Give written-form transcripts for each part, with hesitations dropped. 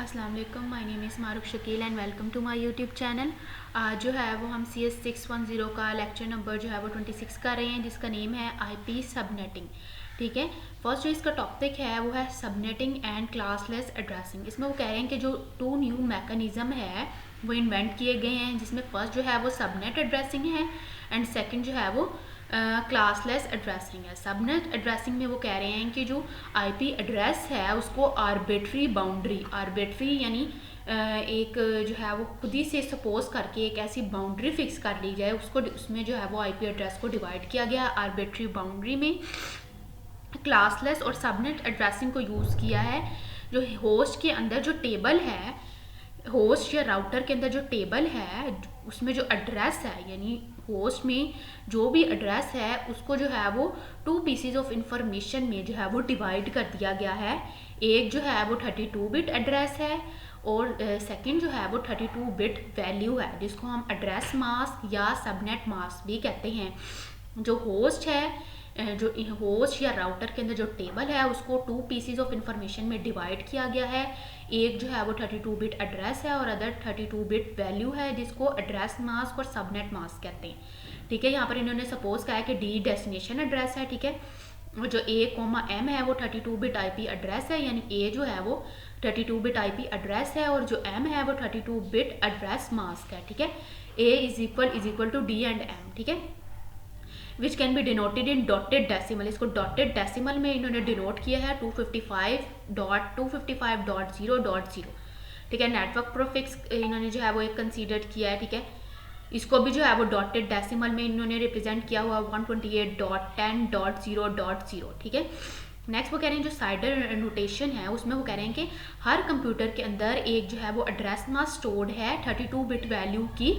अस्सलाम वालेकुम, my name is Maroof Shakeel and welcome to my YouTube channel. आज जो है वो हम CS 610 का लेक्चर नंबर जो है वो 26 कर रहे हैं, जिसका नेम है IP सबनेटिंग। ठीक है, फर्स्ट जो इसका टॉपिक है वो है सबनेटिंग एंड क्लासलेस एड्रेसिंग। इसमें वो कह रहे हैं कि जो 2 न्यू मैकेनिज़्म है वो इन्वेंट किए गए हैं, जिसमें फर्स्ट जो है वो सबनेट एड्रेसिंग है एंड सेकंड जो है वो क्लासलेस एड्रेसिंग है। सबनेट एड्रेसिंग में वो कह रहे हैं कि जो IP एड्रेस है उसको आर्बिट्री यानी एक जो है वो खुद ही से सपोज करके एक ऐसी बाउंड्री फिक्स कर ली जाए, उसको उसमें जो है वो IP एड्रेस को डिवाइड किया गया आर्बिट्री बाउंड्री में। क्लासलेस और सबनेट एड्रेसिंग को यूज़ किया है। जो होस्ट के अंदर जो टेबल है, होस्ट या राउटर के अंदर जो टेबल है उसमें जो एड्रेस है, यानी होस्ट में जो भी एड्रेस है उसको जो है वो 2 पीसीज ऑफ इंफॉर्मेशन में जो है वो डिवाइड कर दिया गया है। एक जो है वो 32 बिट एड्रेस है और सेकंड जो है वो 32 बिट वैल्यू है, जिसको हम एड्रेस मास्क या सबनेट मास्क भी कहते हैं। जो होस्ट है, जो होस्ट या राउटर के अंदर जो टेबल है उसको 2 पीसीज ऑफ इंफॉर्मेशन में डिवाइड किया गया है। एक जो है वो 32 बिट एड्रेस है और अदर 32 बिट वैल्यू है, जिसको एड्रेस मास्क और सबनेट मास्क कहते हैं। ठीक है, यहाँ पर इन्होंने सपोज कहा है कि D डेस्टिनेशन एड्रेस है। ठीक है, जो A, M है वो 32 बिट IP एड्रेस है, यानी A जो है वो 32 बिट IP एड्रेस है और जो M है वो 32 बिट एड्रेस मास्क है। ठीक है, A is equal to D and M। ठीक है, which can be denoted in dotted decimal. इसको डॉटेड डेसिमल में इन्होंने डिनोट किया है 255.255.0.0। ठीक है, नेटवर्क प्रीफिक्स इन्होंने जो है वो एक कंसीडर किया है। ठीक है, इसको भी जो है वो डॉटेड डेसिमल में इन्होंने रिप्रेजेंट किया हुआ 128.10.0.0। ठीक है, नेक्स्ट वो कह रहे हैं जो साइडर नोटेशन है उसमें वो कह रहे हैं कि हर कंप्यूटर के अंदर एक जो है वो एड्रेस मास्क स्टोर्ड है 32 बिट वैल्यू की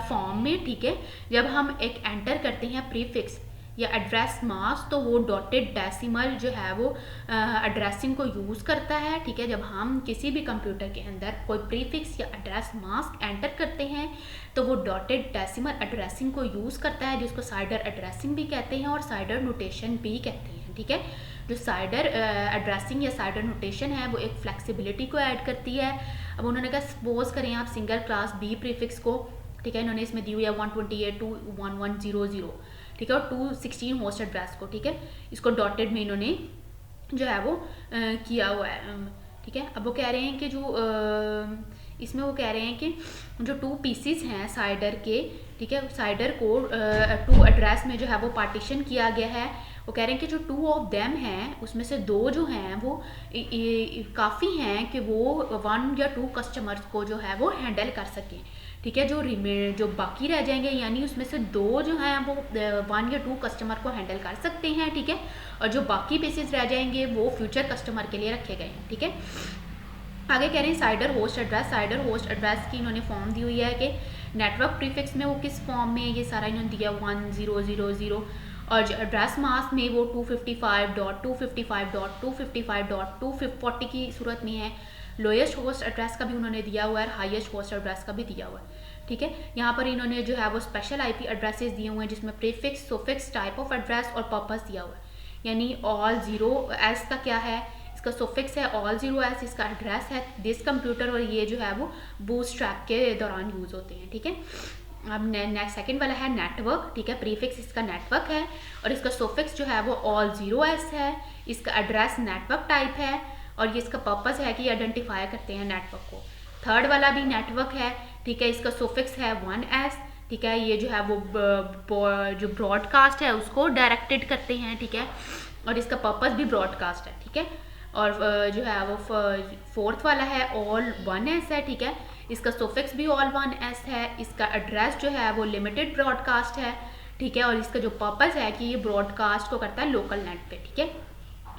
फॉर्म में। ठीक है, जब हम एक एंटर करते हैं प्रीफिक्स या एड्रेस मास्क तो वो डॉटेड डेसिमल जो है वो एड्रेसिंग को यूज़ करता है। ठीक है, जब हम किसी भी कंप्यूटर के अंदर कोई प्रीफिक्स या एड्रेस मास्क एंटर करते हैं तो वो डॉटेड डेसिमल एड्रेसिंग को यूज़ करता है, जिसको साइडर एड्रेसिंग भी कहते हैं और साइडर नोटेशन भी कहते हैं। ठीक है, जो साइडर एड्रेसिंग या साइडर नोटेशन है वो एक फ्लेक्सिबिलिटी को ऐड करती है। अब उन्होंने कहा सपोज करें आप सिंगल क्लास B प्रीफिक्स को, ठीक है, इन्होंने इसमें दी हुई है 128.2.1100। ठीक है, और 216 होस्ट एड्रेस को। ठीक है, इसको डॉटेड में इन्होंने जो है वो किया हुआ है। ठीक है, अब वो कह रहे हैं कि जो इसमें वो कह रहे हैं कि जो 2 पीसीज हैं साइडर के, ठीक है, साइडर को 2 एड्रेस में जो है वो पार्टीशन किया गया है। वो कह रहे हैं कि जो 2 ऑफ देम हैं उसमें से 2 जो हैं वो काफ़ी हैं कि वो 1 या 2 कस्टमर्स को जो है वो हैंडल कर सकें। ठीक है, जो बाकी रह जाएंगे यानी उसमें से 2 जो हैं वो 1 या 2 कस्टमर को हैंडल कर सकते हैं। ठीक है, और जो बाकी पीसेस रह जाएंगे वो फ्यूचर कस्टमर के लिए रखे गए हैं। ठीक है, आगे कह रहे हैं cider host address. Cider host address की इन्होंने फॉर्म दी हुई है कि नेटवर्क प्रीफिक्स में वो किस फॉर्म में, ये सारा इन्होंने दिया 1000 और जो एड्रेस मास्क में वो 255.255.255.240 की सूरत में है। लोएस्ट होस्ट एड्रेस का भी उन्होंने दिया हुआ है, हाईएस्ट होस्ट एड्रेस का भी दिया हुआ है। ठीक है, यहाँ पर इन्होंने जो है वो स्पेशल IP एड्रेसेस दिए हुए हैं, जिसमें prefix, suffix, type of address और पर्पस दिया हुआ है। यानी ऑल 0s का क्या है, इसका सुफिक्स है ऑल 0s, इसका एड्रेस है दिस कंप्यूटर, और ये जो है वो बूटस्ट्रैप के दौरान यूज़ होते हैं। ठीक है, अब नेक्स्ट सेकंड वाला है नेटवर्क। ठीक है, प्रीफिक्स इसका नेटवर्क है और इसका सुफिक्स जो है वो ऑल 0s है, इसका एड्रेस नेटवर्क टाइप है और ये इसका पर्पस है कि आइडेंटिफाई करते हैं नेटवर्क को। थर्ड वाला भी नेटवर्क है। ठीक है, इसका सुफिक्स है 1s। ठीक है, ये जो है वो जो ब्रॉडकास्ट है उसको डायरेक्टेड करते हैं। ठीक है, और इसका पर्पस भी ब्रॉडकास्ट है। ठीक है, और जो है वो फोर्थ वाला है ऑल 1s है। ठीक है, इसका सुफिक्स भी ऑल 1s है, इसका एड्रेस जो है वो लिमिटेड ब्रॉडकास्ट है। ठीक है, और इसका जो पर्पस है कि ये ब्रॉडकास्ट को करता है लोकल नेट पे। ठीक है,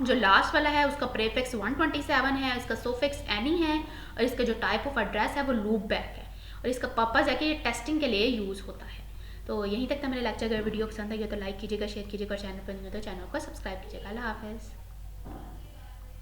जो लास्ट वाला है उसका प्रीफिक्स 127 है, इसका सुफिक्स एनी है और इसका जो टाइप ऑफ एड्रेस है वो लूप बैक है और इसका पर्पस है कि ये टेस्टिंग के लिए यूज़ होता है। तो यहीं तक था मेरे लेक्चर। अगर वीडियो पसंद आई हो तो लाइक कीजिएगा, शेयर कीजिएगा और चैनल पर नहीं हो तो चैनल को सब्सक्राइब कीजिएगा। अल्लाह हाफ़िज़।